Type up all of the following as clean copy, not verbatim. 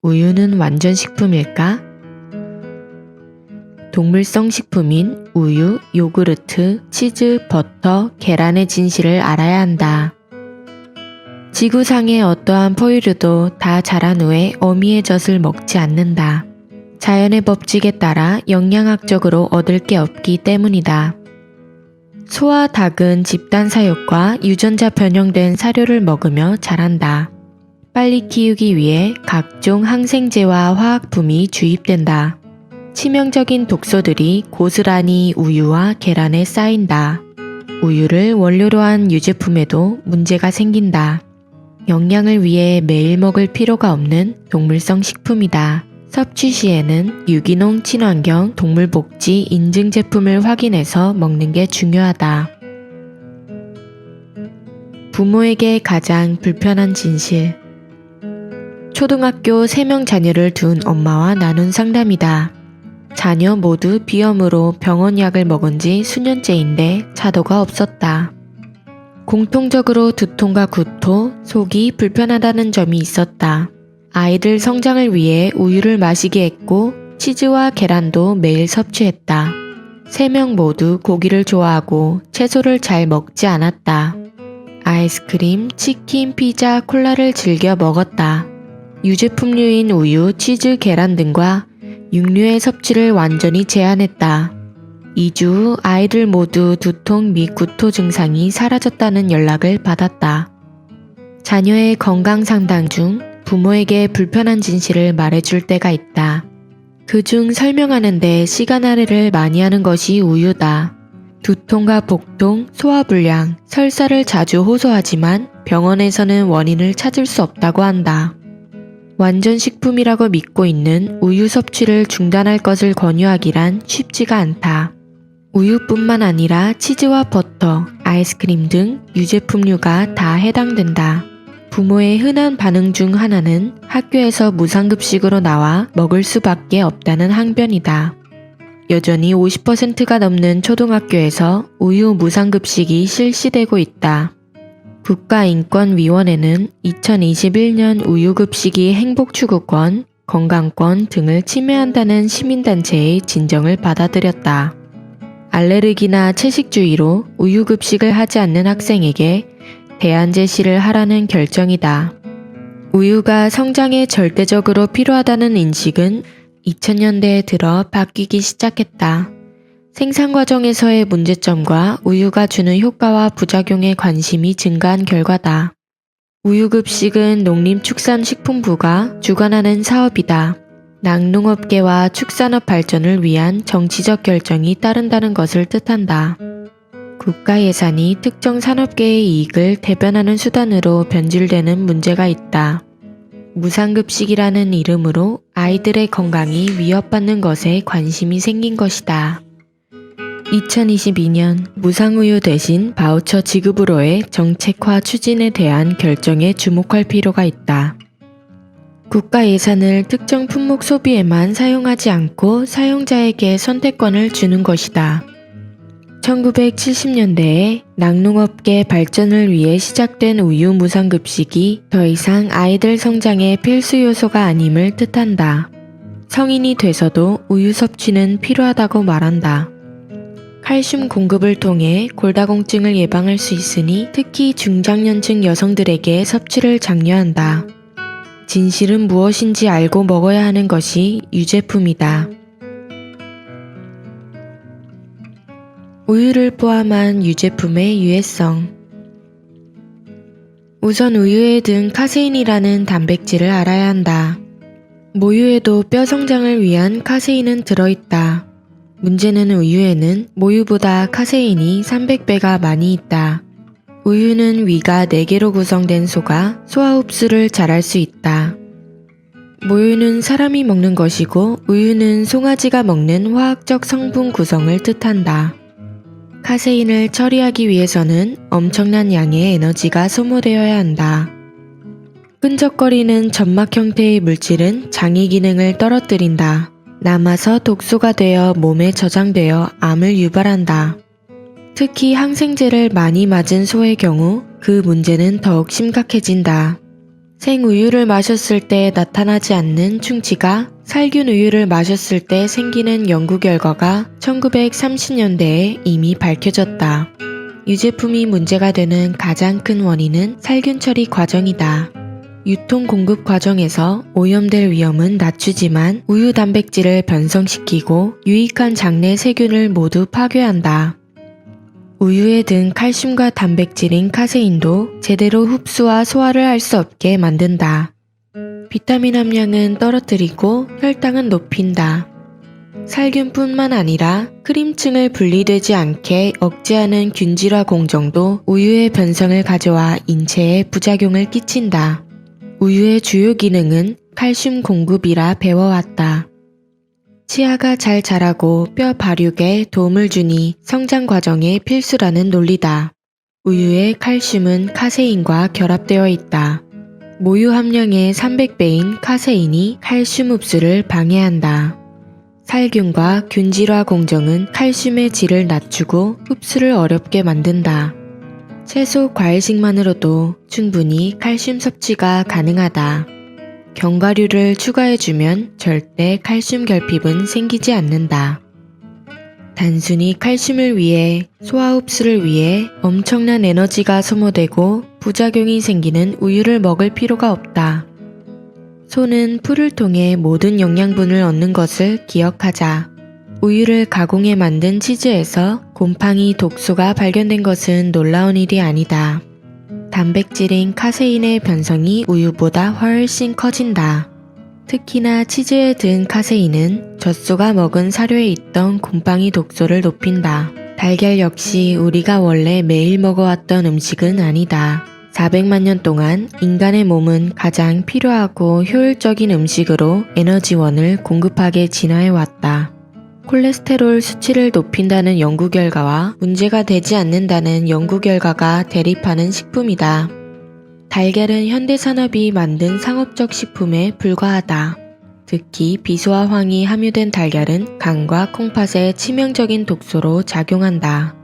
우유는 완전 식품일까? 동물성 식품인 우유, 요구르트, 치즈, 버터, 계란의 진실을 알아야 한다. 지구상의 어떠한 포유류도 다 자란 후에 어미의 젖을 먹지 않는다. 자연의 법칙에 따라 영양학적으로 얻을 게 없기 때문이다. 소와 닭은 집단 사육과 유전자 변형된 사료를 먹으며 자란다. 빨리 키우기 위해 각종 항생제와 화학품이 주입된다. 치명적인 독소들이 고스란히 우유와 계란에 쌓인다. 우유를 원료로 한 유제품에도 문제가 생긴다. 영양을 위해 매일 먹을 필요가 없는 동물성 식품이다. 섭취 시에는 유기농, 친환경, 동물복지 인증 제품을 확인해서 먹는 게 중요하다. 부모에게 가장 불편한 진실. 초등학교 3명 자녀를 둔 엄마와 나눈 상담이다. 자녀 모두 비염으로 병원 약을 먹은 지 수년째인데 차도가 없었다. 공통적으로 두통과 구토, 속이 불편하다는 점이 있었다. 아이들 성장을 위해 우유를 마시게 했고 치즈와 계란도 매일 섭취했다. 3명 모두 고기를 좋아하고 채소를 잘 먹지 않았다. 아이스크림, 치킨, 피자, 콜라를 즐겨 먹었다. 유제품류인 우유, 치즈, 계란 등과 육류의 섭취를 완전히 제한했다. 2주 후 아이들 모두 두통 및 구토 증상이 사라졌다는 연락을 받았다. 자녀의 건강 상담 중 부모에게 불편한 진실을 말해줄 때가 있다. 그중 설명하는데 시간 할애를 많이 하는 것이 우유다. 두통과 복통, 소화불량, 설사를 자주 호소하지만 병원에서는 원인을 찾을 수 없다고 한다. 완전 식품이라고 믿고 있는 우유 섭취를 중단할 것을 권유하기란 쉽지가 않다. 우유뿐만 아니라 치즈와 버터, 아이스크림 등 유제품류가 다 해당된다. 부모의 흔한 반응 중 하나는 학교에서 무상급식으로 나와 먹을 수밖에 없다는 항변이다. 여전히 50%가 넘는 초등학교에서 우유 무상급식이 실시되고 있다. 국가인권위원회는 2021년 우유급식이 행복추구권, 건강권 등을 침해한다는 시민단체의 진정을 받아들였다. 알레르기나 채식주의로 우유급식을 하지 않는 학생에게 대안 제시를 하라는 결정이다. 우유가 성장에 절대적으로 필요하다는 인식은 2000년대에 들어 바뀌기 시작했다. 생산 과정에서의 문제점과 우유가 주는 효과와 부작용에 관심이 증가한 결과다. 우유급식은 농림축산식품부가 주관하는 사업이다. 낙농업계와 축산업 발전을 위한 정치적 결정이 따른다는 것을 뜻한다. 국가 예산이 특정 산업계의 이익을 대변하는 수단으로 변질되는 문제가 있다. 무상급식이라는 이름으로 아이들의 건강이 위협받는 것에 관심이 생긴 것이다. 2022년 무상우유 대신 바우처 지급으로의 정책화 추진에 대한 결정에 주목할 필요가 있다. 국가 예산을 특정 품목 소비에만 사용하지 않고 사용자에게 선택권을 주는 것이다. 1970년대에 낙농업계 발전을 위해 시작된 우유 무상급식이 더 이상 아이들 성장의 필수 요소가 아님을 뜻한다. 성인이 돼서도 우유 섭취는 필요하다고 말한다. 칼슘 공급을 통해 골다공증을 예방할 수 있으니 특히 중장년층 여성들에게 섭취를 장려한다. 진실은 무엇인지 알고 먹어야 하는 것이 유제품이다. 우유를 포함한 유제품의 유해성. 우선 우유에 든 카세인이라는 단백질을 알아야 한다. 모유에도 뼈 성장을 위한 카세인은 들어있다. 문제는 우유에는 모유보다 카세인이 300배가 많이 있다. 우유는 위가 4개로 구성된 소가 소화 흡수를 잘할 수 있다. 모유는 사람이 먹는 것이고 우유는 송아지가 먹는 화학적 성분 구성을 뜻한다. 카세인을 처리하기 위해서는 엄청난 양의 에너지가 소모되어야 한다. 끈적거리는 점막 형태의 물질은 장의 기능을 떨어뜨린다. 남아서 독소가 되어 몸에 저장되어 암을 유발한다. 특히 항생제를 많이 맞은 소의 경우 그 문제는 더욱 심각해진다. 생우유를 마셨을 때 나타나지 않는 충치가 살균 우유를 마셨을 때 생기는 연구 결과가 1930년대에 이미 밝혀졌다. 유제품이 문제가 되는 가장 큰 원인은 살균 처리 과정이다. 유통 공급 과정에서 오염될 위험은 낮추지만 우유 단백질을 변성시키고 유익한 장내 세균을 모두 파괴한다. 우유에 든 칼슘과 단백질인 카세인도 제대로 흡수와 소화를 할 수 없게 만든다. 비타민 함량은 떨어뜨리고 혈당은 높인다. 살균뿐만 아니라 크림층을 분리되지 않게 억제하는 균질화 공정도 우유의 변성을 가져와 인체에 부작용을 끼친다. 우유의 주요 기능은 칼슘 공급이라 배워왔다. 치아가 잘 자라고 뼈 발육에 도움을 주니 성장 과정에 필수라는 논리다. 우유의 칼슘은 카세인과 결합되어 있다. 모유 함량의 300배인 카세인이 칼슘 흡수를 방해한다. 살균과 균질화 공정은 칼슘의 질을 낮추고 흡수를 어렵게 만든다. 채소 과일식만으로도 충분히 칼슘 섭취가 가능하다. 견과류를 추가해주면 절대 칼슘 결핍은 생기지 않는다. 단순히 칼슘을 위해 소화 흡수를 위해 엄청난 에너지가 소모되고 부작용이 생기는 우유를 먹을 필요가 없다. 소는 풀을 통해 모든 영양분을 얻는 것을 기억하자. 우유를 가공해 만든 치즈에서 곰팡이 독소가 발견된 것은 놀라운 일이 아니다. 단백질인 카세인의 변성이 우유보다 훨씬 커진다. 특히나 치즈에 든 카세인은 젖소가 먹은 사료에 있던 곰팡이 독소를 높인다. 달걀 역시 우리가 원래 매일 먹어왔던 음식은 아니다. 400만 년 동안 인간의 몸은 가장 필요하고 효율적인 음식으로 에너지원을 공급하게 진화해왔다. 콜레스테롤 수치를 높인다는 연구 결과와 문제가 되지 않는다는 연구 결과가 대립하는 식품이다. 달걀은 현대산업이 만든 상업적 식품에 불과하다. 특히 비소화황이 함유된 달걀은 간과 콩팥에 치명적인 독소로 작용한다.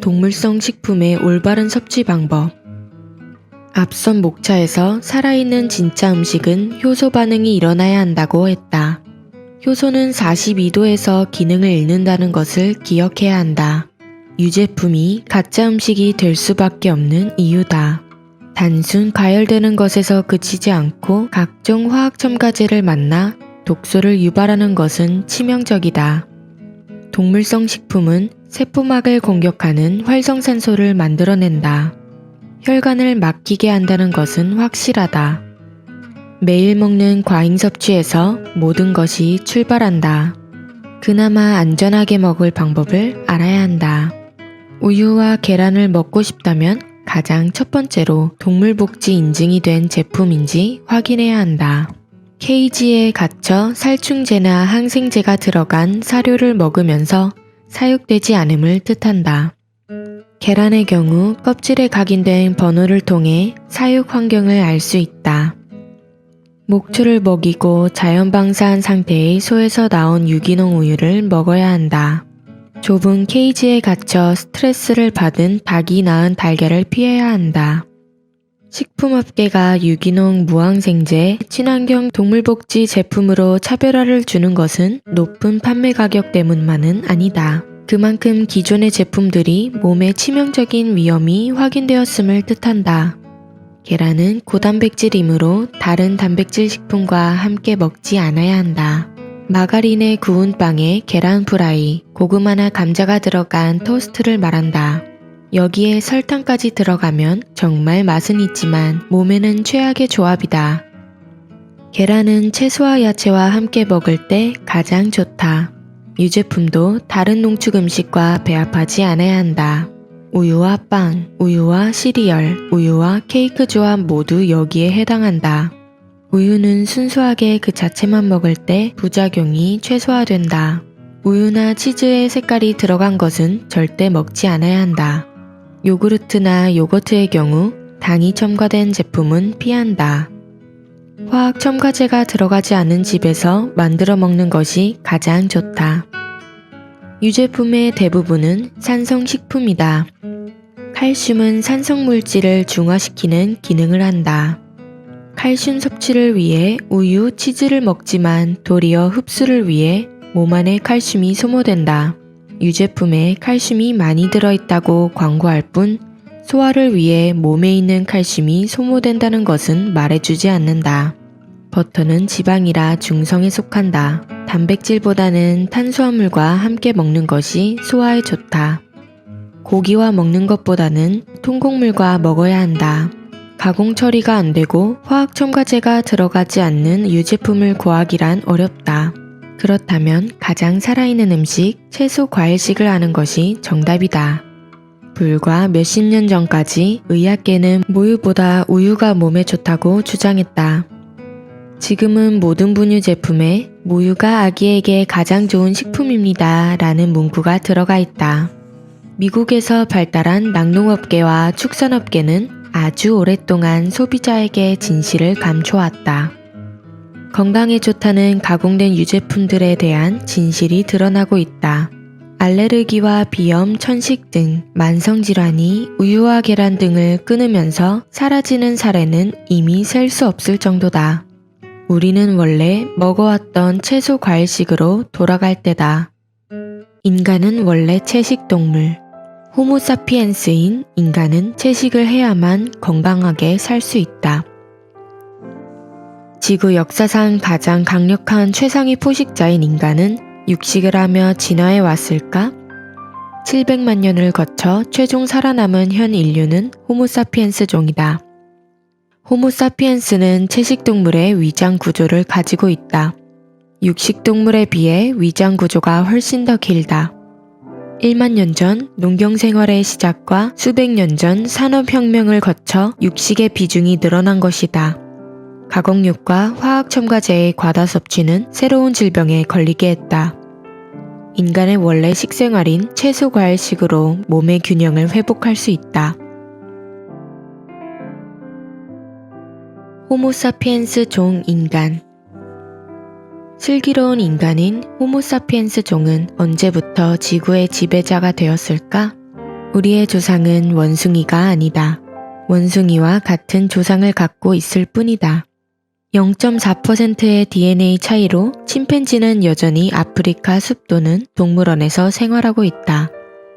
동물성 식품의 올바른 섭취 방법. 앞선 목차에서 살아있는 진짜 음식은 효소 반응이 일어나야 한다고 했다. 효소는 42도에서 기능을 잃는다는 것을 기억해야 한다. 유제품이 가짜 음식이 될 수밖에 없는 이유다. 단순 가열되는 것에서 그치지 않고 각종 화학 첨가제를 만나 독소를 유발하는 것은 치명적이다. 동물성 식품은 세포막을 공격하는 활성산소를 만들어낸다. 혈관을 막히게 한다는 것은 확실하다. 매일 먹는 과잉 섭취에서 모든 것이 출발한다. 그나마 안전하게 먹을 방법을 알아야 한다. 우유와 계란을 먹고 싶다면 가장 첫 번째로 동물복지 인증이 된 제품인지 확인해야 한다. 케이지에 갇혀 살충제나 항생제가 들어간 사료를 먹으면서 사육되지 않음을 뜻한다. 계란의 경우 껍질에 각인된 번호를 통해 사육 환경을 알 수 있다. 목초를 먹이고 자연 방사한 상태의 소에서 나온 유기농 우유를 먹어야 한다. 좁은 케이지에 갇혀 스트레스를 받은 닭이 낳은 달걀을 피해야 한다. 식품업계가 유기농 무항생제, 친환경 동물복지 제품으로 차별화를 주는 것은 높은 판매 가격 때문만은 아니다. 그만큼 기존의 제품들이 몸에 치명적인 위험이 확인되었음을 뜻한다. 계란은 고단백질이므로 다른 단백질 식품과 함께 먹지 않아야 한다. 마가린에 구운 빵에 계란 프라이, 고구마나 감자가 들어간 토스트를 말한다. 여기에 설탕까지 들어가면 정말 맛은 있지만 몸에는 최악의 조합이다. 계란은 채소와 야채와 함께 먹을 때 가장 좋다. 유제품도 다른 농축 음식과 배합하지 않아야 한다. 우유와 빵, 우유와 시리얼, 우유와 케이크 조합 모두 여기에 해당한다. 우유는 순수하게 그 자체만 먹을 때 부작용이 최소화된다. 우유나 치즈의 색깔이 들어간 것은 절대 먹지 않아야 한다. 요구르트나 요거트의 경우 당이 첨가된 제품은 피한다. 화학 첨가제가 들어가지 않은 집에서 만들어 먹는 것이 가장 좋다. 유제품의 대부분은 산성식품이다. 칼슘은 산성물질을 중화시키는 기능을 한다. 칼슘 섭취를 위해 우유, 치즈를 먹지만 도리어 흡수를 위해 몸 안에 칼슘이 소모된다. 유제품에 칼슘이 많이 들어있다고 광고할 뿐 소화를 위해 몸에 있는 칼슘이 소모된다는 것은 말해주지 않는다. 버터는 지방이라 중성에 속한다. 단백질보다는 탄수화물과 함께 먹는 것이 소화에 좋다. 고기와 먹는 것보다는 통곡물과 먹어야 한다. 가공 처리가 안 되고 화학 첨가제가 들어가지 않는 유제품을 구하기란 어렵다. 그렇다면 가장 살아있는 음식, 채소 과일식을 하는 것이 정답이다. 불과 몇십 년 전까지 의학계는 모유보다 우유가 몸에 좋다고 주장했다. 지금은 모든 분유 제품에 모유가 아기에게 가장 좋은 식품입니다 라는 문구가 들어가 있다. 미국에서 발달한 낙농업계와 축산업계는 아주 오랫동안 소비자에게 진실을 감춰왔다. 건강에 좋다는 가공된 유제품들에 대한 진실이 드러나고 있다. 알레르기와 비염, 천식 등 만성질환이 우유와 계란 등을 끊으면서 사라지는 사례는 이미 셀 수 없을 정도다. 우리는 원래 먹어왔던 채소 과일식으로 돌아갈 때다. 인간은 원래 채식동물. 호모사피엔스인 인간은 채식을 해야만 건강하게 살 수 있다. 지구 역사상 가장 강력한 최상위 포식자인 인간은 육식을 하며 진화해 왔을까? 700만 년을 거쳐 최종 살아남은 현 인류는 호모사피엔스 종이다. 호모사피엔스는 채식동물의 위장 구조를 가지고 있다. 육식동물에 비해 위장 구조가 훨씬 더 길다. 1만 년 전 농경생활의 시작과 수백 년 전 산업혁명을 거쳐 육식의 비중이 늘어난 것이다. 가공육과 화학첨가제의 과다 섭취는 새로운 질병에 걸리게 했다. 인간의 원래 식생활인 채소 과일식으로 몸의 균형을 회복할 수 있다. 호모사피엔스 종 인간. 슬기로운 인간인 호모사피엔스 종은 언제부터 지구의 지배자가 되었을까? 우리의 조상은 원숭이가 아니다. 원숭이와 같은 조상을 갖고 있을 뿐이다. 0.4%의 DNA 차이로 침팬지는 여전히 아프리카 숲 또는 동물원에서 생활하고 있다.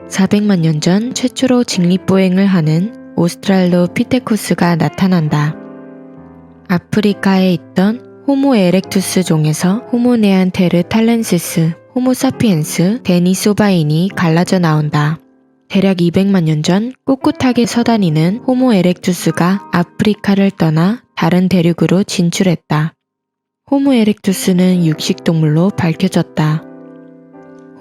400만 년 전 최초로 직립보행을 하는 오스트랄로피테쿠스가 나타난다. 아프리카에 있던 호모 에렉투스 종에서 호모 네안테르 탈렌시스, 호모사피엔스, 데니소바인이 갈라져 나온다. 대략 200만 년 전 꿋꿋하게 서다니는 호모 에렉투스가 아프리카를 떠나 다른 대륙으로 진출했다. 호모 에렉투스는 육식동물로 밝혀졌다.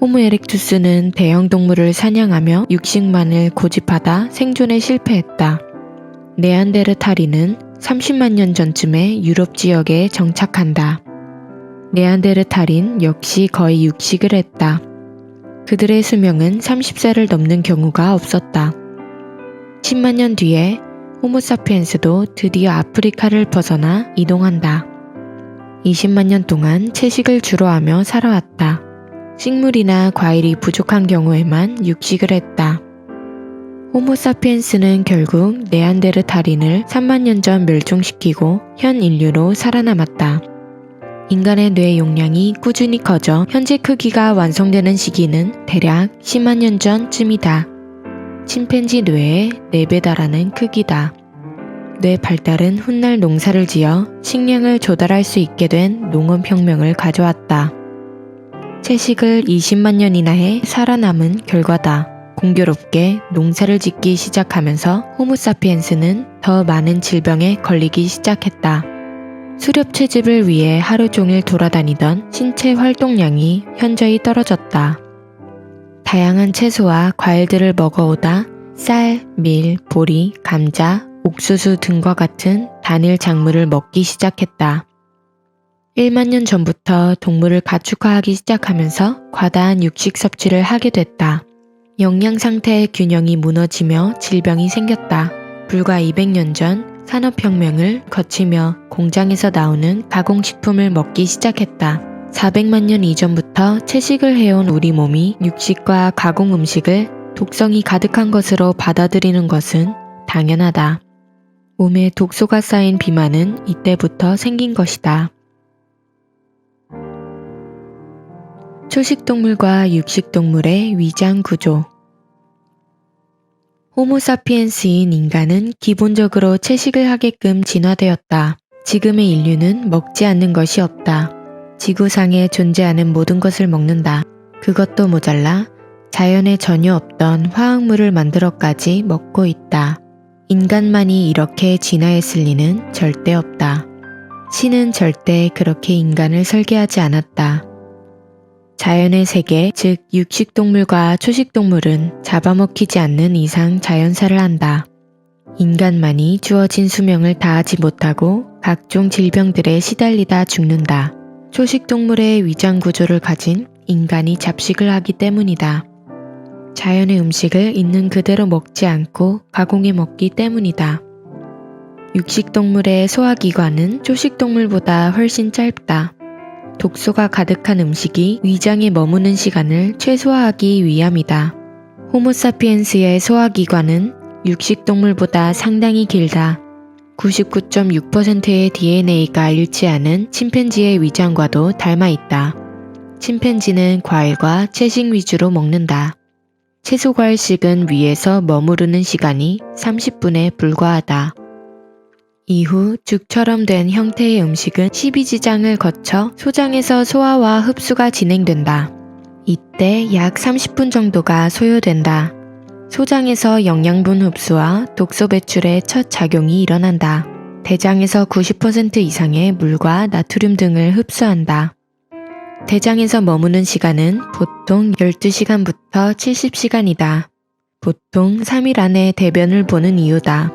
호모 에렉투스는 대형 동물을 사냥하며 육식만을 고집하다 생존에 실패했다. 네안데르탈인은 30만 년 전쯤에 유럽 지역에 정착한다. 네안데르탈인 역시 거의 육식을 했다. 그들의 수명은 30세를 넘는 경우가 없었다. 10만 년 뒤에 호모사피엔스도 드디어 아프리카를 벗어나 이동한다. 20만 년 동안 채식을 주로 하며 살아왔다. 식물이나 과일이 부족한 경우에만 육식을 했다. 호모사피엔스는 결국 네안데르탈인을 3만 년 전 멸종시키고 현 인류로 살아남았다. 인간의 뇌 용량이 꾸준히 커져 현재 크기가 완성되는 시기는 대략 10만 년 전쯤이다. 침팬지 뇌의 4배 달하는 크기다. 뇌 발달은 훗날 농사를 지어 식량을 조달할 수 있게 된 농업혁명을 가져왔다. 채식을 20만 년이나 해 살아남은 결과다. 공교롭게 농사를 짓기 시작하면서 호모사피엔스는 더 많은 질병에 걸리기 시작했다. 수렵 채집을 위해 하루 종일 돌아다니던 신체 활동량이 현저히 떨어졌다. 다양한 채소와 과일들을 먹어오다 쌀, 밀, 보리, 감자, 옥수수 등과 같은 단일 작물을 먹기 시작했다. 1만 년 전부터 동물을 가축화하기 시작하면서 과다한 육식 섭취를 하게 됐다. 영양 상태의 균형이 무너지며 질병이 생겼다. 불과 200년 전 산업혁명을 거치며 공장에서 나오는 가공식품을 먹기 시작했다. 400만 년 이전부터 채식을 해온 우리 몸이 육식과 가공 음식을 독성이 가득한 것으로 받아들이는 것은 당연하다. 몸에 독소가 쌓인 비만은 이때부터 생긴 것이다. 초식동물과 육식동물의 위장 구조. 호모사피엔스인 인간은 기본적으로 채식을 하게끔 진화되었다. 지금의 인류는 먹지 않는 것이 없다. 지구상에 존재하는 모든 것을 먹는다. 그것도 모자라 자연에 전혀 없던 화학물을 만들어까지 먹고 있다. 인간만이 이렇게 진화했을 리는 절대 없다. 신은 절대 그렇게 인간을 설계하지 않았다. 자연의 세계, 즉 육식동물과 초식동물은 잡아먹히지 않는 이상 자연사를 한다. 인간만이 주어진 수명을 다하지 못하고 각종 질병들에 시달리다 죽는다. 초식동물의 위장 구조를 가진 인간이 잡식을 하기 때문이다. 자연의 음식을 있는 그대로 먹지 않고 가공해 먹기 때문이다. 육식동물의 소화기관은 초식동물보다 훨씬 짧다. 독소가 가득한 음식이 위장에 머무는 시간을 최소화하기 위함이다. 호모사피엔스의 소화기관은 육식동물보다 상당히 길다. 99.6%의 DNA가 일치하는 침팬지의 위장과도 닮아 있다. 침팬지는 과일과 채식 위주로 먹는다. 채소과일식은 위에서 머무르는 시간이 30분에 불과하다. 이후 죽처럼 된 형태의 음식은 십이지장을 거쳐 소장에서 소화와 흡수가 진행된다. 이때 약 30분 정도가 소요된다. 소장에서 영양분 흡수와 독소 배출의 첫 작용이 일어난다. 대장에서 90% 이상의 물과 나트륨 등을 흡수한다. 대장에서 머무는 시간은 보통 12시간부터 70시간이다. 보통 3일 안에 대변을 보는 이유다.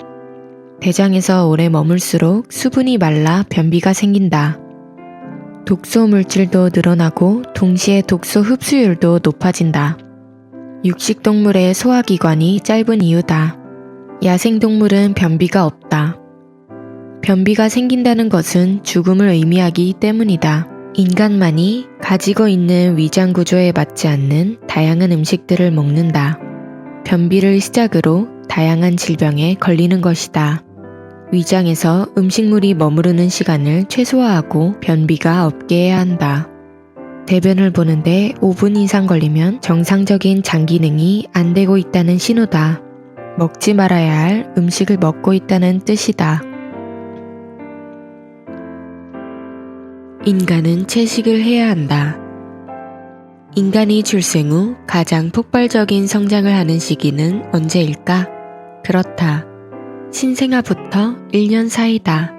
대장에서 오래 머물수록 수분이 말라 변비가 생긴다. 독소 물질도 늘어나고 동시에 독소 흡수율도 높아진다. 육식동물의 소화기관이 짧은 이유다. 야생동물은 변비가 없다. 변비가 생긴다는 것은 죽음을 의미하기 때문이다. 인간만이 가지고 있는 위장 구조에 맞지 않는 다양한 음식들을 먹는다. 변비를 시작으로 다양한 질병에 걸리는 것이다. 위장에서 음식물이 머무르는 시간을 최소화하고 변비가 없게 해야 한다. 대변을 보는데 5분 이상 걸리면 정상적인 장 기능이 안 되고 있다는 신호다. 먹지 말아야 할 음식을 먹고 있다는 뜻이다. 인간은 채식을 해야 한다. 인간이 출생 후 가장 폭발적인 성장을 하는 시기는 언제일까? 그렇다. 신생아부터 1년 사이다.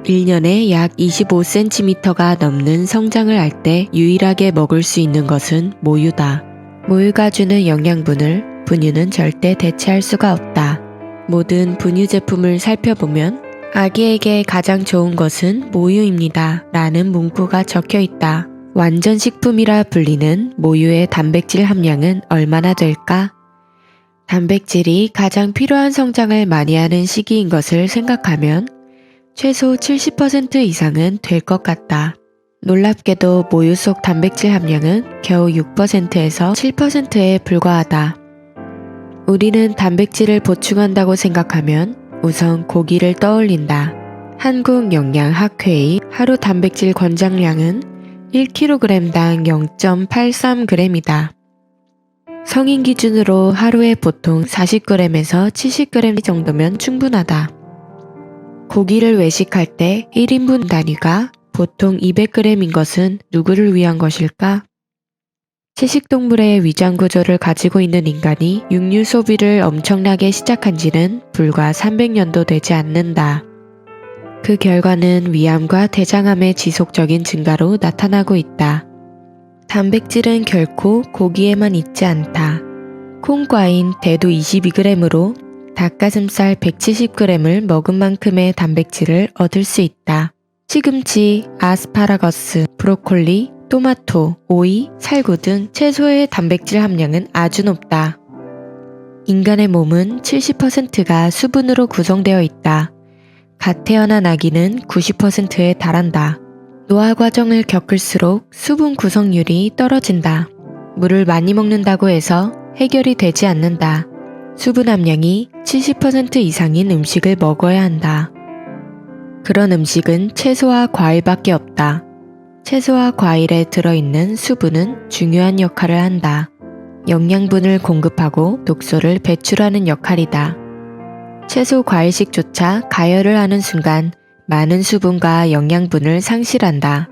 1년에 약 25cm가 넘는 성장을 할 때 유일하게 먹을 수 있는 것은 모유다. 모유가 주는 영양분을 분유는 절대 대체할 수가 없다. 모든 분유 제품을 살펴보면 아기에게 가장 좋은 것은 모유입니다. 라는 문구가 적혀 있다. 완전 식품이라 불리는 모유의 단백질 함량은 얼마나 될까? 단백질이 가장 필요한 성장을 많이 하는 시기인 것을 생각하면 최소 70% 이상은 될 것 같다. 놀랍게도 모유 속 단백질 함량은 겨우 6%에서 7%에 불과하다. 우리는 단백질을 보충한다고 생각하면 우선 고기를 떠올린다. 한국영양학회의 하루 단백질 권장량은 1kg당 0.83g이다. 성인 기준으로 하루에 보통 40g에서 70g 정도면 충분하다. 고기를 외식할 때 1인분 단위가 보통 200g인 것은 누구를 위한 것일까? 채식동물의 위장 구조를 가지고 있는 인간이 육류 소비를 엄청나게 시작한 지는 불과 300년도 되지 않는다. 그 결과는 위암과 대장암의 지속적인 증가로 나타나고 있다. 단백질은 결코 고기에만 있지 않다. 콩과인 대두 22g으로 닭가슴살 170g을 먹은 만큼의 단백질을 얻을 수 있다. 시금치, 아스파라거스, 브로콜리, 토마토, 오이, 살구 등 채소의 단백질 함량은 아주 높다. 인간의 몸은 70%가 수분으로 구성되어 있다. 갓 태어난 아기는 90%에 달한다. 노화 과정을 겪을수록 수분 구성률이 떨어진다. 물을 많이 먹는다고 해서 해결이 되지 않는다. 수분 함량이 70% 이상인 음식을 먹어야 한다. 그런 음식은 채소와 과일밖에 없다. 채소와 과일에 들어있는 수분은 중요한 역할을 한다. 영양분을 공급하고 독소를 배출하는 역할이다. 채소 과일식조차 가열을 하는 순간 많은 수분과 영양분을 상실한다.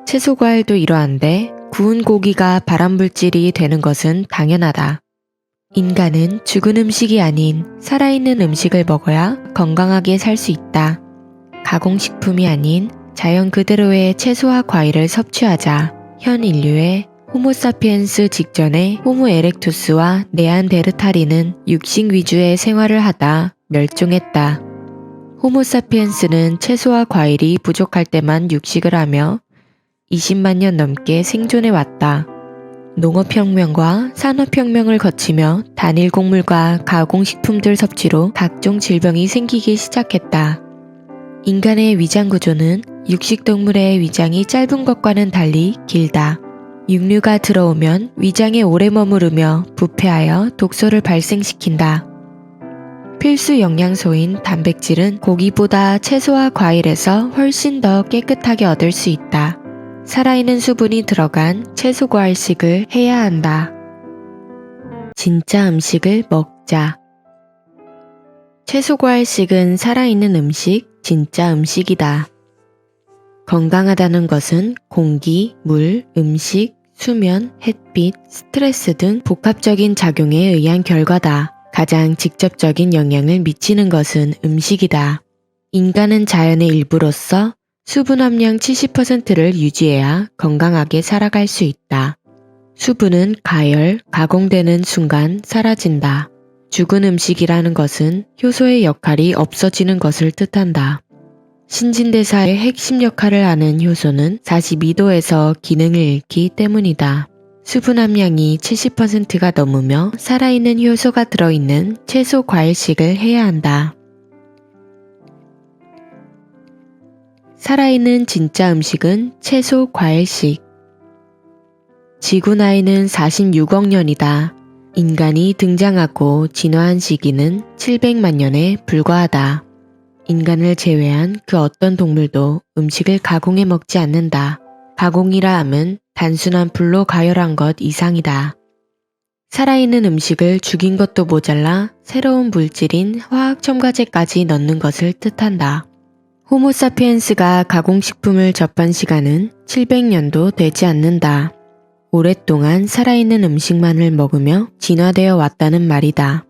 채소 과일도 이러한데 구운 고기가 발암물질이 되는 것은 당연하다. 인간은 죽은 음식이 아닌 살아있는 음식을 먹어야 건강하게 살 수 있다. 가공식품이 아닌 자연 그대로의 채소와 과일을 섭취하자 현 인류의 호모사피엔스 직전의 호모 에렉투스와 네안데르탈인은 육식 위주의 생활을 하다 멸종했다. 호모사피엔스는 채소와 과일이 부족할 때만 육식을 하며 20만 년 넘게 생존해 왔다. 농업혁명과 산업혁명을 거치며 단일 곡물과 가공식품들 섭취로 각종 질병이 생기기 시작했다. 인간의 위장 구조는 육식동물의 위장이 짧은 것과는 달리 길다. 육류가 들어오면 위장에 오래 머무르며 부패하여 독소를 발생시킨다. 필수 영양소인 단백질은 고기보다 채소와 과일에서 훨씬 더 깨끗하게 얻을 수 있다. 살아있는 수분이 들어간 채소 과일식을 해야 한다. 진짜 음식을 먹자. 채소 과일식은 살아있는 음식, 진짜 음식이다. 건강하다는 것은 공기, 물, 음식, 수면, 햇빛, 스트레스 등 복합적인 작용에 의한 결과다. 가장 직접적인 영향을 미치는 것은 음식이다. 인간은 자연의 일부로서 수분 함량 70%를 유지해야 건강하게 살아갈 수 있다. 수분은 가열, 가공되는 순간 사라진다. 죽은 음식이라는 것은 효소의 역할이 없어지는 것을 뜻한다. 신진대사의 핵심 역할을 하는 효소는 42도에서 기능을 잃기 때문이다. 수분 함량이 70%가 넘으며 살아있는 효소가 들어있는 채소 과일식을 해야 한다. 살아있는 진짜 음식은 채소 과일식. 지구 나이는 46억 년이다. 인간이 등장하고 진화한 시기는 700만 년에 불과하다. 인간을 제외한 그 어떤 동물도 음식을 가공해 먹지 않는다. 가공이라 함은 단순한 불로 가열한 것 이상이다. 살아있는 음식을 죽인 것도 모자라 새로운 물질인 화학 첨가제까지 넣는 것을 뜻한다. 호모사피엔스가 가공식품을 접한 시간은 700년도 되지 않는다. 오랫동안 살아있는 음식만을 먹으며 진화되어 왔다는 말이다.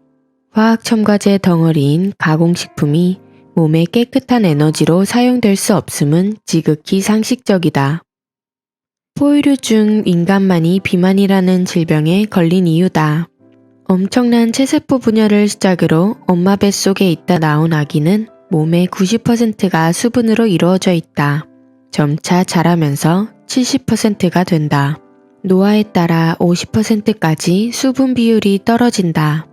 화학 첨가제 덩어리인 가공식품이 몸의 깨끗한 에너지로 사용될 수 없음은 지극히 상식적이다. 포유류 중 인간만이 비만이라는 질병에 걸린 이유다. 엄청난 체세포 분열을 시작으로 엄마 뱃속에 있다 나온 아기는 몸의 90%가 수분으로 이루어져 있다. 점차 자라면서 70%가 된다. 노화에 따라 50%까지 수분 비율이 떨어진다.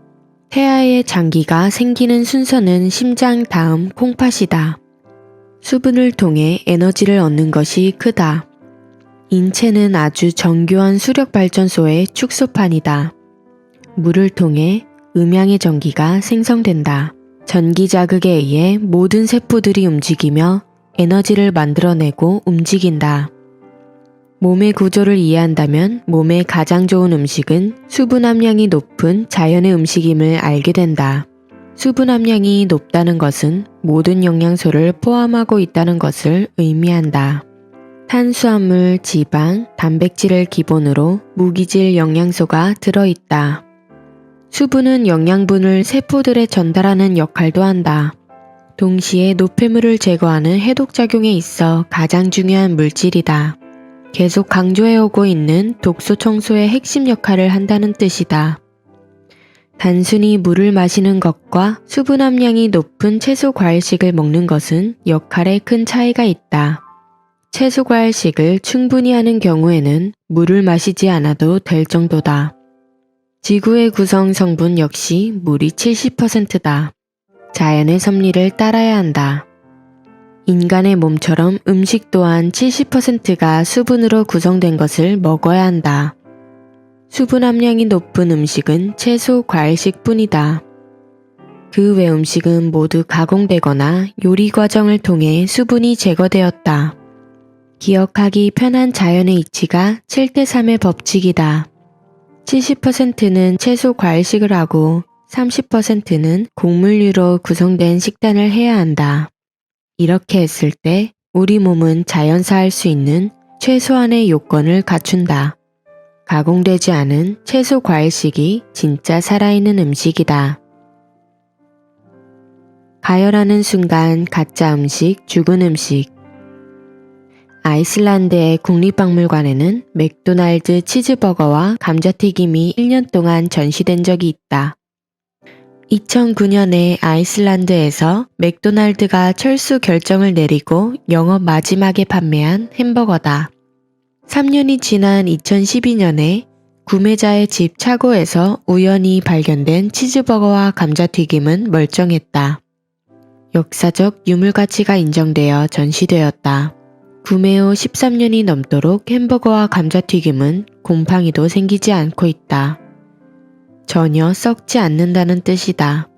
태아의 장기가 생기는 순서는 심장 다음 콩팥이다. 수분을 통해 에너지를 얻는 것이 크다. 인체는 아주 정교한 수력발전소의 축소판이다. 물을 통해 음양의 전기가 생성된다. 전기 자극에 의해 모든 세포들이 움직이며 에너지를 만들어내고 움직인다. 몸의 구조를 이해한다면 몸에 가장 좋은 음식은 수분 함량이 높은 자연의 음식임을 알게 된다. 수분 함량이 높다는 것은 모든 영양소를 포함하고 있다는 것을 의미한다. 탄수화물, 지방, 단백질을 기본으로 무기질 영양소가 들어있다. 수분은 영양분을 세포들에 전달하는 역할도 한다. 동시에 노폐물을 제거하는 해독작용에 있어 가장 중요한 물질이다. 계속 강조해오고 있는 독소 청소의 핵심 역할을 한다는 뜻이다. 단순히 물을 마시는 것과 수분 함량이 높은 채소 과일식을 먹는 것은 역할에 큰 차이가 있다. 채소 과일식을 충분히 하는 경우에는 물을 마시지 않아도 될 정도다. 지구의 구성 성분 역시 물이 70%다. 자연의 섭리를 따라야 한다. 인간의 몸처럼 음식 또한 70%가 수분으로 구성된 것을 먹어야 한다. 수분 함량이 높은 음식은 채소, 과일식 뿐이다. 그 외 음식은 모두 가공되거나 요리 과정을 통해 수분이 제거되었다. 기억하기 편한 자연의 이치가 7대3의 법칙이다. 70%는 채소 과일식을 하고 30%는 곡물류로 구성된 식단을 해야 한다. 이렇게 했을 때 우리 몸은 자연사할 수 있는 최소한의 요건을 갖춘다. 가공되지 않은 채소 과일식이 진짜 살아있는 음식이다. 가열하는 순간 가짜 음식, 죽은 음식. 아이슬란드의 국립박물관에는 맥도날드 치즈버거와 감자튀김이 1년 동안 전시된 적이 있다. 2009년에 아이슬란드에서 맥도날드가 철수 결정을 내리고 영업 마지막에 판매한 햄버거다. 3년이 지난 2012년에 구매자의 집 차고에서 우연히 발견된 치즈버거와 감자튀김은 멀쩡했다. 역사적 유물 가치가 인정되어 전시되었다. 구매 후 13년이 넘도록 햄버거와 감자튀김은 곰팡이도 생기지 않고 있다. 전혀 썩지 않는다는 뜻이다.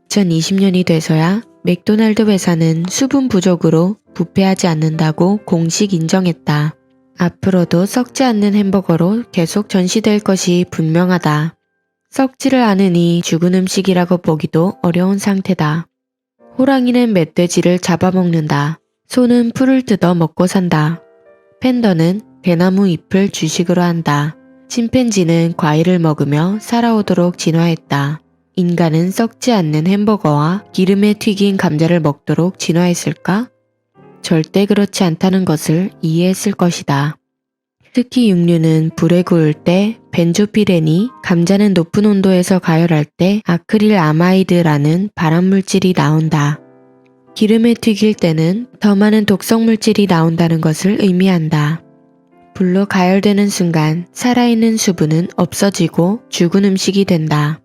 2020년이 돼서야 맥도날드 회사는 수분 부족으로 부패하지 않는다고 공식 인정했다. 앞으로도 썩지 않는 햄버거로 계속 전시될 것이 분명하다. 썩지를 않으니 죽은 음식이라고 보기도 어려운 상태다. 호랑이는 멧돼지를 잡아먹는다. 소는 풀을 뜯어 먹고 산다. 팬더는 대나무 잎을 주식으로 한다. 침팬지는 과일을 먹으며 살아오도록 진화했다. 인간은 썩지 않는 햄버거와 기름에 튀긴 감자를 먹도록 진화했을까? 절대 그렇지 않다는 것을 이해했을 것이다. 특히 육류는 불에 구울 때 벤조피렌이, 감자는 높은 온도에서 가열할 때 아크릴 아마이드라는 발암물질이 나온다. 기름에 튀길 때는 더 많은 독성물질이 나온다는 것을 의미한다. 불로 가열되는 순간 살아있는 수분은 없어지고 죽은 음식이 된다.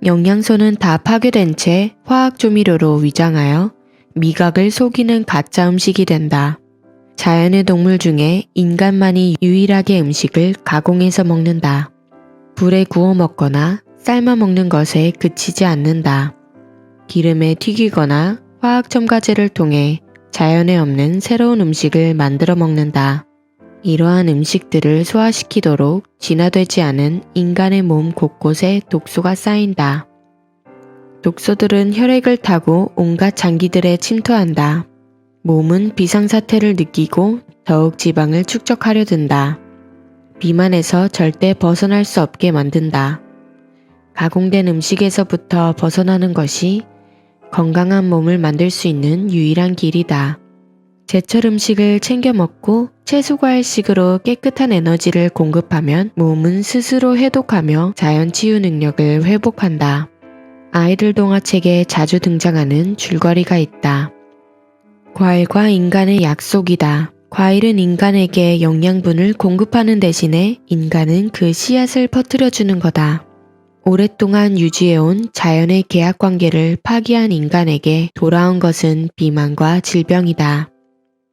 영양소는 다 파괴된 채 화학조미료로 위장하여 미각을 속이는 가짜 음식이 된다. 자연의 동물 중에 인간만이 유일하게 음식을 가공해서 먹는다. 불에 구워 먹거나 삶아 먹는 것에 그치지 않는다. 기름에 튀기거나 화학 첨가제를 통해 자연에 없는 새로운 음식을 만들어 먹는다. 이러한 음식들을 소화시키도록 진화되지 않은 인간의 몸 곳곳에 독소가 쌓인다. 독소들은 혈액을 타고 온갖 장기들에 침투한다. 몸은 비상사태를 느끼고 더욱 지방을 축적하려 든다. 비만에서 절대 벗어날 수 없게 만든다. 가공된 음식에서부터 벗어나는 것이 건강한 몸을 만들 수 있는 유일한 길이다. 제철 음식을 챙겨 먹고 채소과일식으로 깨끗한 에너지를 공급하면 몸은 스스로 해독하며 자연 치유 능력을 회복한다. 아이들 동화책에 자주 등장하는 줄거리가 있다. 과일과 인간의 약속이다. 과일은 인간에게 영양분을 공급하는 대신에 인간은 그 씨앗을 퍼뜨려주는 거다. 오랫동안 유지해온 자연의 계약관계를 파기한 인간에게 돌아온 것은 비만과 질병이다.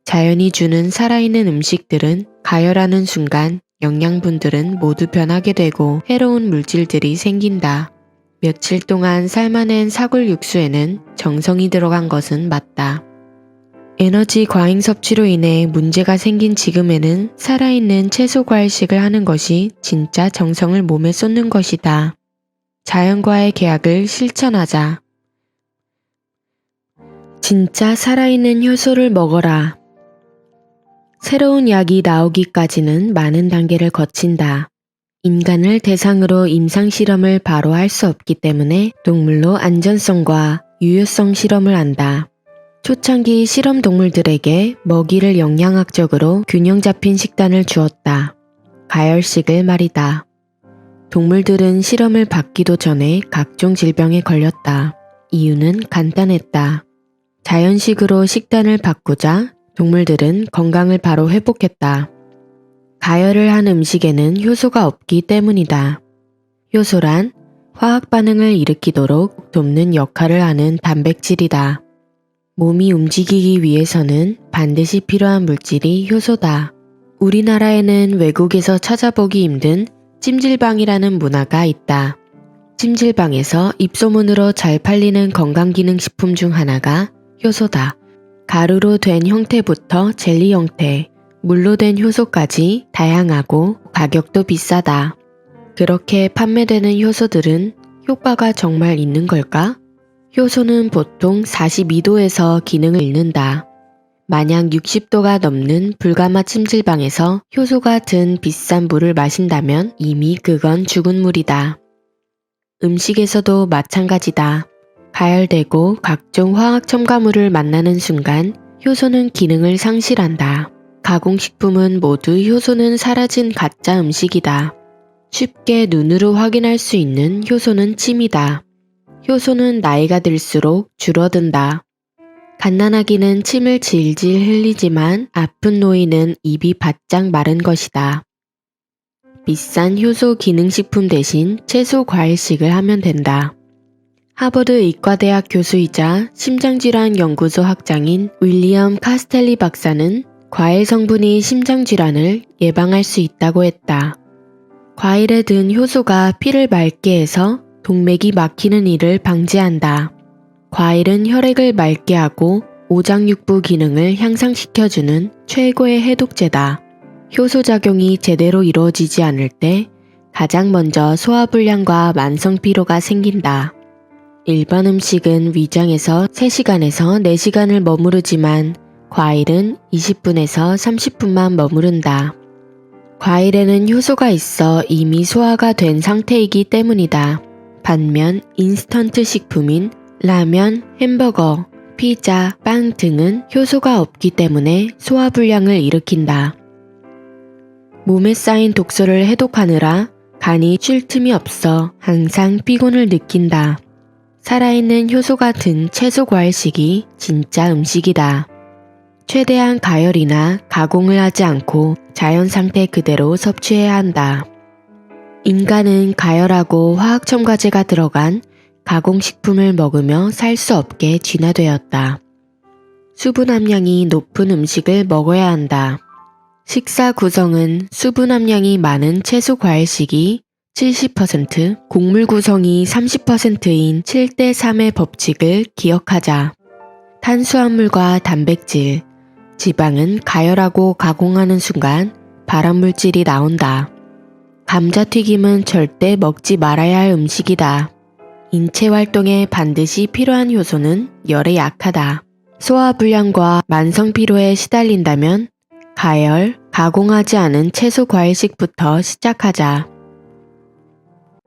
자연이 주는 살아있는 음식들은 가열하는 순간 영양분들은 모두 변하게 되고 해로운 물질들이 생긴다. 며칠 동안 삶아낸 사골 육수에는 정성이 들어간 것은 맞다. 에너지 과잉 섭취로 인해 문제가 생긴 지금에는 살아있는 채소 과일식을 하는 것이 진짜 정성을 몸에 쏟는 것이다. 자연과의 계약을 실천하자. 진짜 살아있는 효소를 먹어라. 새로운 약이 나오기까지는 많은 단계를 거친다. 인간을 대상으로 임상실험을 바로 할 수 없기 때문에 동물로 안전성과 유효성 실험을 한다. 초창기 실험 동물들에게 먹이를 영양학적으로 균형 잡힌 식단을 주었다. 가열식을 말이다. 동물들은 실험을 받기도 전에 각종 질병에 걸렸다. 이유는 간단했다. 자연식으로 식단을 바꾸자 동물들은 건강을 바로 회복했다. 가열을 한 음식에는 효소가 없기 때문이다. 효소란 화학 반응을 일으키도록 돕는 역할을 하는 단백질이다. 몸이 움직이기 위해서는 반드시 필요한 물질이 효소다. 우리나라에는 외국에서 찾아보기 힘든 찜질방이라는 문화가 있다. 찜질방에서 입소문으로 잘 팔리는 건강기능식품 중 하나가 효소다. 가루로 된 형태부터 젤리 형태, 물로 된 효소까지 다양하고 가격도 비싸다. 그렇게 판매되는 효소들은 효과가 정말 있는 걸까? 효소는 보통 42도에서 기능을 잃는다. 만약 60도가 넘는 불가마 찜질방에서 효소가 든 비싼 물을 마신다면 이미 그건 죽은 물이다. 음식에서도 마찬가지다. 가열되고 각종 화학 첨가물을 만나는 순간 효소는 기능을 상실한다. 가공식품은 모두 효소는 사라진 가짜 음식이다. 쉽게 눈으로 확인할 수 있는 효소는 침이다. 효소는 나이가 들수록 줄어든다. 갓난아기는 침을 질질 흘리지만 아픈 노인은 입이 바짝 마른 것이다. 비싼 효소 기능식품 대신 채소 과일식을 하면 된다. 하버드 의과대학 교수이자 심장질환 연구소 학장인 윌리엄 카스텔리 박사는 과일 성분이 심장질환을 예방할 수 있다고 했다. 과일에 든 효소가 피를 맑게 해서 동맥이 막히는 일을 방지한다. 과일은 혈액을 맑게 하고 오장육부 기능을 향상시켜주는 최고의 해독제다. 효소 작용이 제대로 이루어지지 않을 때 가장 먼저 소화불량과 만성피로가 생긴다. 일반 음식은 위장에서 3시간에서 4시간을 머무르지만 과일은 20분에서 30분만 머무른다. 과일에는 효소가 있어 이미 소화가 된 상태이기 때문이다. 반면 인스턴트 식품인 라면, 햄버거, 피자, 빵 등은 효소가 없기 때문에 소화불량을 일으킨다. 몸에 쌓인 독소를 해독하느라 간이 쉴 틈이 없어 항상 피곤을 느낀다. 살아있는 효소가 든 채소 과일식이 진짜 음식이다. 최대한 가열이나 가공을 하지 않고 자연 상태 그대로 섭취해야 한다. 인간은 가열하고 화학 첨가제가 들어간 가공식품을 먹으며 살 수 없게 진화되었다. 수분 함량이 높은 음식을 먹어야 한다. 식사 구성은 수분 함량이 많은 채소 과일식이 70%, 곡물 구성이 30%인 7대3의 법칙을 기억하자. 탄수화물과 단백질, 지방은 가열하고 가공하는 순간 발암물질이 나온다. 감자튀김은 절대 먹지 말아야 할 음식이다. 인체 활동에 반드시 필요한 효소는 열에 약하다. 소화불량과 만성피로에 시달린다면 가열, 가공하지 않은 채소 과일식부터 시작하자.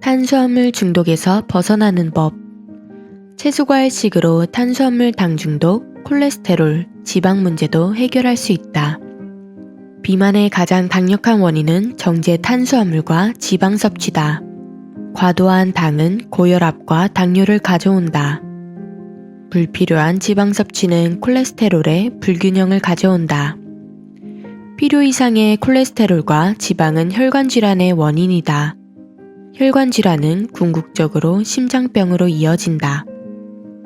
탄수화물 중독에서 벗어나는 법. 채소 과일식으로 탄수화물 당 중독, 콜레스테롤, 지방 문제도 해결할 수 있다. 비만의 가장 강력한 원인은 정제 탄수화물과 지방 섭취다. 과도한 당은 고혈압과 당뇨를 가져온다. 불필요한 지방 섭취는 콜레스테롤의 불균형을 가져온다. 필요 이상의 콜레스테롤과 지방은 혈관 질환의 원인이다. 혈관 질환은 궁극적으로 심장병으로 이어진다.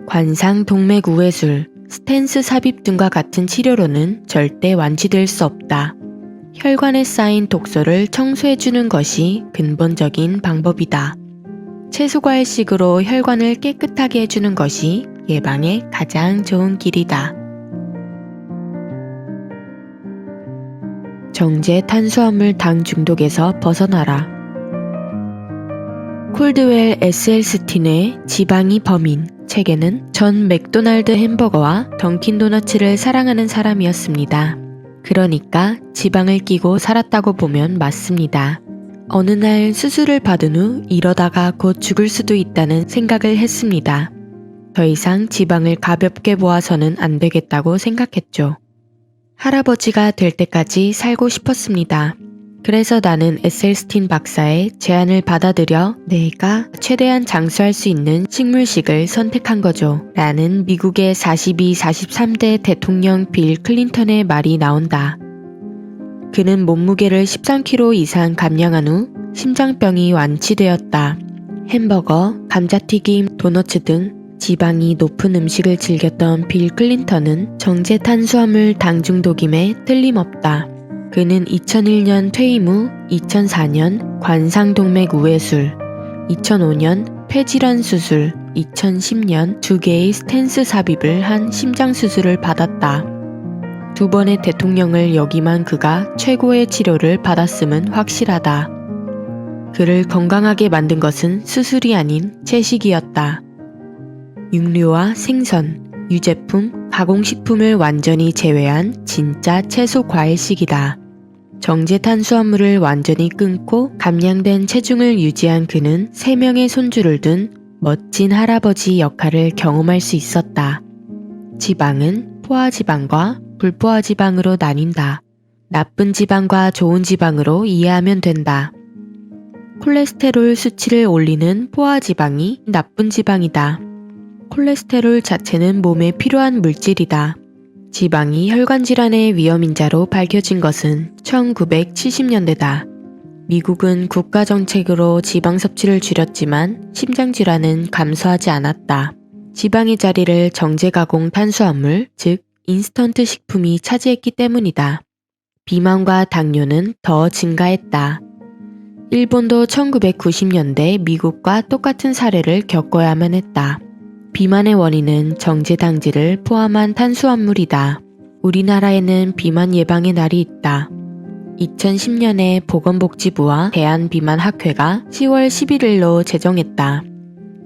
관상 동맥 우회술, 스텐스 삽입 등과 같은 치료로는 절대 완치될 수 없다. 혈관에 쌓인 독소를 청소해주는 것이 근본적인 방법이다. 채소과일식으로 혈관을 깨끗하게 해주는 것이 예방에 가장 좋은 길이다. 정제 탄수화물 당 중독에서 벗어나라. 콜드웰 SL 스틴의 지방이 범인 책에는 전 맥도날드 햄버거와 던킨 도너츠를 사랑하는 사람이었습니다. 그러니까 지방을 끼고 살았다고 보면 맞습니다. 어느 날 수술을 받은 후 이러다가 곧 죽을 수도 있다는 생각을 했습니다. 더 이상 지방을 가볍게 보아서는 안 되겠다고 생각했죠. 할아버지가 될 때까지 살고 싶었습니다. 그래서 나는 에셀스틴 박사의 제안을 받아들여 내가 최대한 장수할 수 있는 식물식을 선택한 거죠. 라는 미국의 42, 43대 대통령 빌 클린턴의 말이 나온다. 그는 몸무게를 13kg 이상 감량한 후 심장병이 완치되었다. 햄버거, 감자튀김, 도너츠 등 지방이 높은 음식을 즐겼던 빌 클린턴은 정제 탄수화물 당 중독임에 틀림없다. 그는 2001년 퇴임 후 2004년 관상동맥 우회술, 2005년 폐질환 수술, 2010년 2개의 스텐스 삽입을 한 심장 수술을 받았다. 2번의 대통령을 역임한 그가 최고의 치료를 받았음은 확실하다. 그를 건강하게 만든 것은 수술이 아닌 채식이었다. 육류와 생선, 유제품, 가공식품을 완전히 제외한 진짜 채소 과일식이다. 정제 탄수화물을 완전히 끊고 감량된 체중을 유지한 그는 3명의 손주를 둔 멋진 할아버지 역할을 경험할 수 있었다. 지방은 포화지방과 불포화지방으로 나뉜다. 나쁜 지방과 좋은 지방으로 이해하면 된다. 콜레스테롤 수치를 올리는 포화지방이 나쁜 지방이다. 콜레스테롤 자체는 몸에 필요한 물질이다. 지방이 혈관질환의 위험인자로 밝혀진 것은 1970년대다. 미국은 국가정책으로 지방 섭취를 줄였지만 심장질환은 감소하지 않았다. 지방의 자리를 정제가공 탄수화물, 즉 인스턴트 식품이 차지했기 때문이다. 비만과 당뇨는 더 증가했다. 일본도 1990년대 미국과 똑같은 사례를 겪어야만 했다. 비만의 원인은 정제당질을 포함한 탄수화물이다. 우리나라에는 비만 예방의 날이 있다. 2010년에 보건복지부와 대한비만학회가 10월 11일로 제정했다.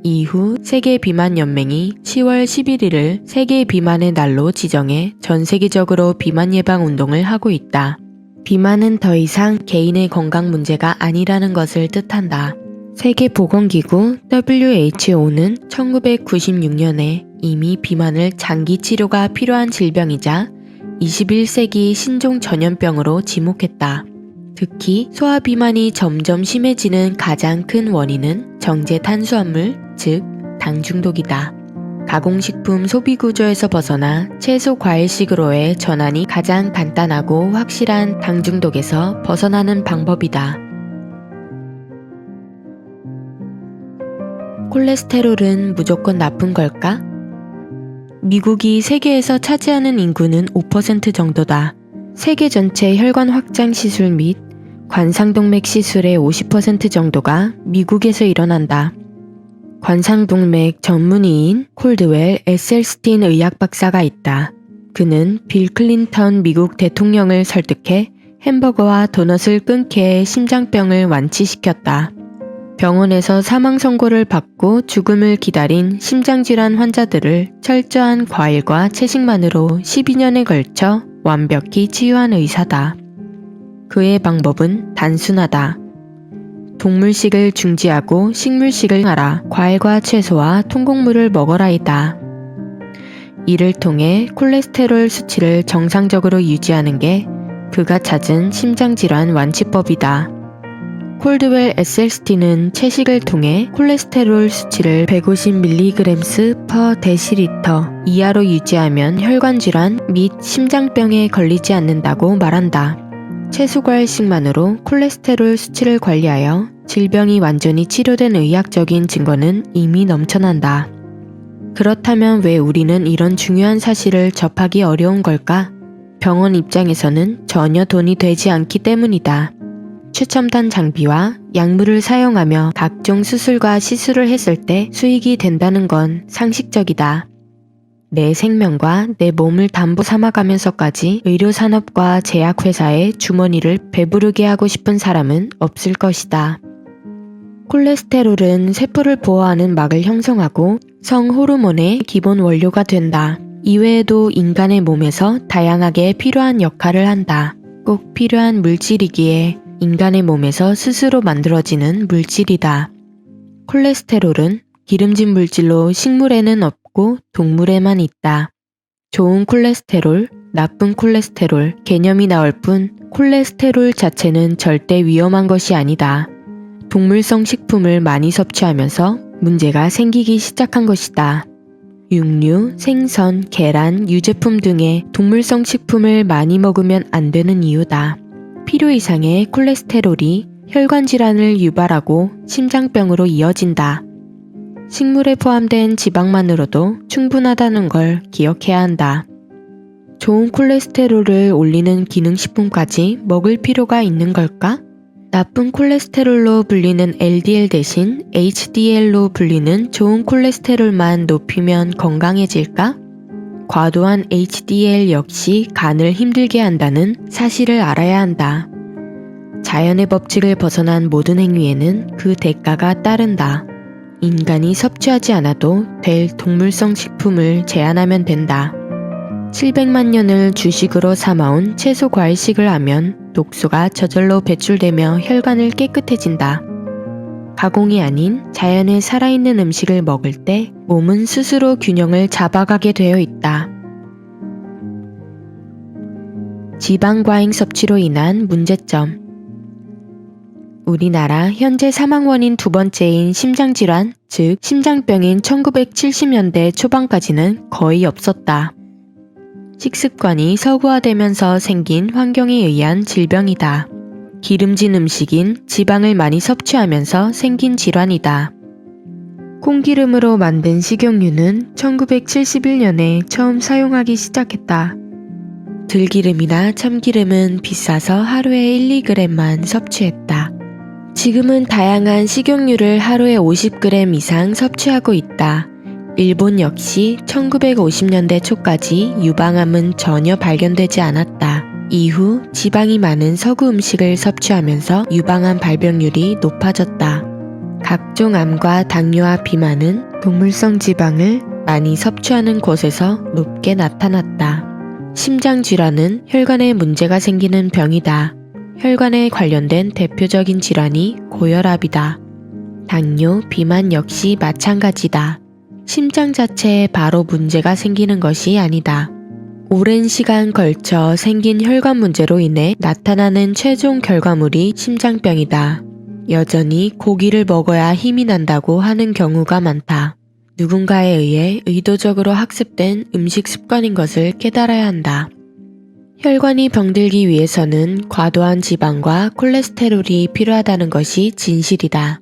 이후 세계비만연맹이 10월 11일을 세계 비만의 날로 지정해 전 세계적으로 비만 예방 운동을 하고 있다. 비만은 더 이상 개인의 건강 문제가 아니라는 것을 뜻한다. 세계보건기구 WHO는 1996년에 이미 비만을 장기 치료가 필요한 질병이자 21세기 신종 전염병으로 지목했다. 특히 소화비만이 점점 심해지는 가장 큰 원인은 정제 탄수화물, 즉 당 중독이다. 가공식품 소비 구조에서 벗어나 채소 과일식으로의 전환이 가장 간단하고 확실한 당 중독에서 벗어나는 방법이다. 콜레스테롤은 무조건 나쁜 걸까? 미국이 세계에서 차지하는 인구는 5% 정도다. 세계 전체 혈관 확장 시술 및 관상동맥 시술의 50% 정도가 미국에서 일어난다. 관상동맥 전문의인 콜드웰 에셀스틴 의학 박사가 있다. 그는 빌 클린턴 미국 대통령을 설득해 햄버거와 도넛을 끊게 해 심장병을 완치시켰다. 병원에서 사망 선고를 받고 죽음을 기다린 심장질환 환자들을 철저한 과일과 채식만으로 12년에 걸쳐 완벽히 치유한 의사다. 그의 방법은 단순하다. 동물식을 중지하고 식물식을 하라. 과일과 채소와 통곡물을 먹어라이다. 이를 통해 콜레스테롤 수치를 정상적으로 유지하는 게 그가 찾은 심장질환 완치법이다. 콜드웰 에셀스틴은 채식을 통해 콜레스테롤 수치를 150mg/dL 이하로 유지하면 혈관질환 및 심장병에 걸리지 않는다고 말한다. 채소과일식만으로 콜레스테롤 수치를 관리하여 질병이 완전히 치료된 의학적인 증거는 이미 넘쳐난다. 그렇다면 왜 우리는 이런 중요한 사실을 접하기 어려운 걸까? 병원 입장에서는 전혀 돈이 되지 않기 때문이다. 최첨단 장비와 약물을 사용하며 각종 수술과 시술을 했을 때 수익이 된다는 건 상식적이다. 내 생명과 내 몸을 담보 삼아가면서까지 의료산업과 제약회사의 주머니를 배부르게 하고 싶은 사람은 없을 것이다. 콜레스테롤은 세포를 보호하는 막을 형성하고 성호르몬의 기본 원료가 된다. 이외에도 인간의 몸에서 다양하게 필요한 역할을 한다. 꼭 필요한 물질이기에 인간의 몸에서 스스로 만들어지는 물질이다. 콜레스테롤은 기름진 물질로 식물에는 없고 동물에만 있다. 좋은 콜레스테롤, 나쁜 콜레스테롤 개념이 나올 뿐 콜레스테롤 자체는 절대 위험한 것이 아니다. 동물성 식품을 많이 섭취하면서 문제가 생기기 시작한 것이다. 육류, 생선, 계란, 유제품 등의 동물성 식품을 많이 먹으면 안 되는 이유다. 필요 이상의 콜레스테롤이 혈관 질환을 유발하고 심장병으로 이어진다. 식물에 포함된 지방만으로도 충분하다는 걸 기억해야 한다. 좋은 콜레스테롤을 올리는 기능식품까지 먹을 필요가 있는 걸까? 나쁜 콜레스테롤로 불리는 LDL 대신 HDL로 불리는 좋은 콜레스테롤만 높이면 건강해질까? 과도한 HDL 역시 간을 힘들게 한다는 사실을 알아야 한다. 자연의 법칙을 벗어난 모든 행위에는 그 대가가 따른다. 인간이 섭취하지 않아도 될 동물성 식품을 제한하면 된다. 700만 년을 주식으로 삼아온 채소 과일식을 하면 독소가 저절로 배출되며 혈관을 깨끗해진다. 가공이 아닌 자연의 살아있는 음식을 먹을 때 몸은 스스로 균형을 잡아가게 되어 있다. 지방 과잉 섭취로 인한 문제점. 우리나라 현재 사망 원인 두 번째인 심장질환, 즉 심장병인 1970년대 초반까지는 거의 없었다. 식습관이 서구화되면서 생긴 환경에 의한 질병이다. 기름진 음식인 지방을 많이 섭취하면서 생긴 질환이다. 콩기름으로 만든 식용유는 1971년에 처음 사용하기 시작했다. 들기름이나 참기름은 비싸서 하루에 1, 2g만 섭취했다. 지금은 다양한 식용유를 하루에 50g 이상 섭취하고 있다. 일본 역시 1950년대 초까지 유방암은 전혀 발견되지 않았다. 이후 지방이 많은 서구 음식을 섭취하면서 유방암 발병률이 높아졌다. 각종 암과 당뇨와 비만은 동물성 지방을 많이 섭취하는 곳에서 높게 나타났다. 심장질환은 혈관에 문제가 생기는 병이다. 혈관에 관련된 대표적인 질환이 고혈압이다. 당뇨, 비만 역시 마찬가지다. 심장 자체에 바로 문제가 생기는 것이 아니다. 오랜 시간 걸쳐 생긴 혈관 문제로 인해 나타나는 최종 결과물이 심장병이다. 여전히 고기를 먹어야 힘이 난다고 하는 경우가 많다. 누군가에 의해 의도적으로 학습된 음식 습관인 것을 깨달아야 한다. 혈관이 병들기 위해서는 과도한 지방과 콜레스테롤이 필요하다는 것이 진실이다.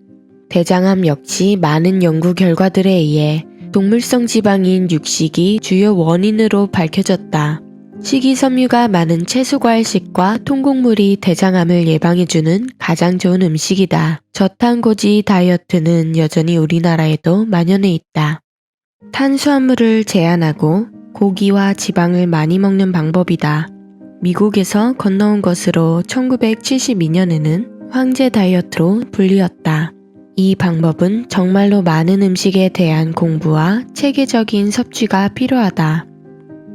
대장암 역시 많은 연구 결과들에 의해 동물성 지방인 육식이 주요 원인으로 밝혀졌다. 식이섬유가 많은 채소과일식과 통곡물이 대장암을 예방해주는 가장 좋은 음식이다. 저탄고지 다이어트는 여전히 우리나라에도 만연해 있다. 탄수화물을 제한하고 고기와 지방을 많이 먹는 방법이다. 미국에서 건너온 것으로 1972년에는 황제 다이어트로 불리웠다. 이 방법은 정말로 많은 음식에 대한 공부와 체계적인 섭취가 필요하다.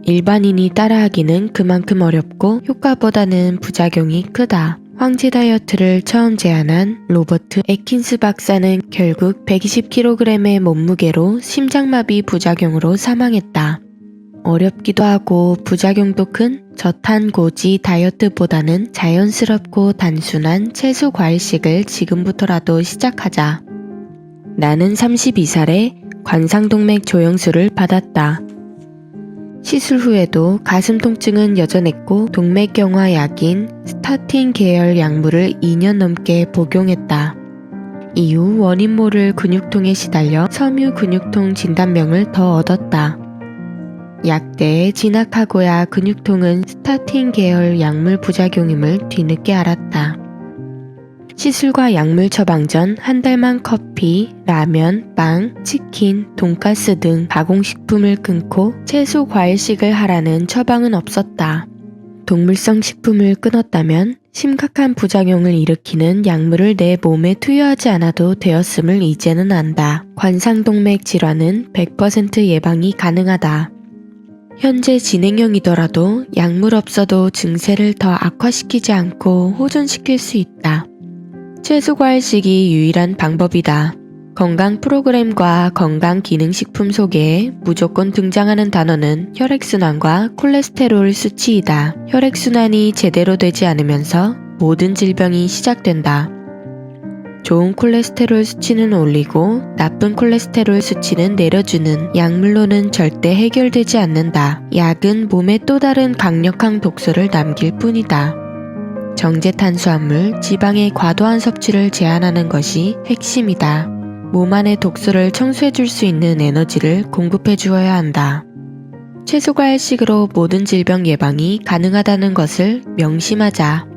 일반인이 따라하기는 그만큼 어렵고 효과보다는 부작용이 크다. 황제 다이어트를 처음 제안한 로버트 애킨스 박사는 결국 120kg의 몸무게로 심장마비 부작용으로 사망했다. 어렵기도 하고 부작용도 큰 저탄고지 다이어트보다는 자연스럽고 단순한 채소 과일식을 지금부터라도 시작하자. 나는 32살에 관상동맥 조영술을 받았다. 시술 후에도 가슴 통증은 여전했고 동맥경화 약인 스타틴 계열 약물을 2년 넘게 복용했다. 이후 원인 모를 근육통에 시달려 섬유 근육통 진단명을 더 얻었다. 약대에 진압하고야 근육통은 스타틴 계열 약물 부작용임을 뒤늦게 알았다. 시술과 약물 처방 전 한 달만 커피, 라면, 빵, 치킨, 돈가스 등 가공식품을 끊고 채소 과일식을 하라는 처방은 없었다. 동물성 식품을 끊었다면 심각한 부작용을 일으키는 약물을 내 몸에 투여하지 않아도 되었음을 이제는 안다. 관상동맥 질환은 100% 예방이 가능하다. 현재 진행형이더라도 약물 없어도 증세를 더 악화시키지 않고 호전시킬 수 있다. 채소과일식이 유일한 방법이다. 건강 프로그램과 건강기능식품 소개에 무조건 등장하는 단어는 혈액순환과 콜레스테롤 수치이다. 혈액순환이 제대로 되지 않으면서 모든 질병이 시작된다. 좋은 콜레스테롤 수치는 올리고 나쁜 콜레스테롤 수치는 내려주는 약물로는 절대 해결되지 않는다. 약은 몸에 또 다른 강력한 독소를 남길 뿐이다. 정제 탄수화물, 지방의 과도한 섭취를 제한하는 것이 핵심이다. 몸 안의 독소를 청소해줄 수 있는 에너지를 공급해 주어야 한다. 채소과일식으로 모든 질병 예방이 가능하다는 것을 명심하자.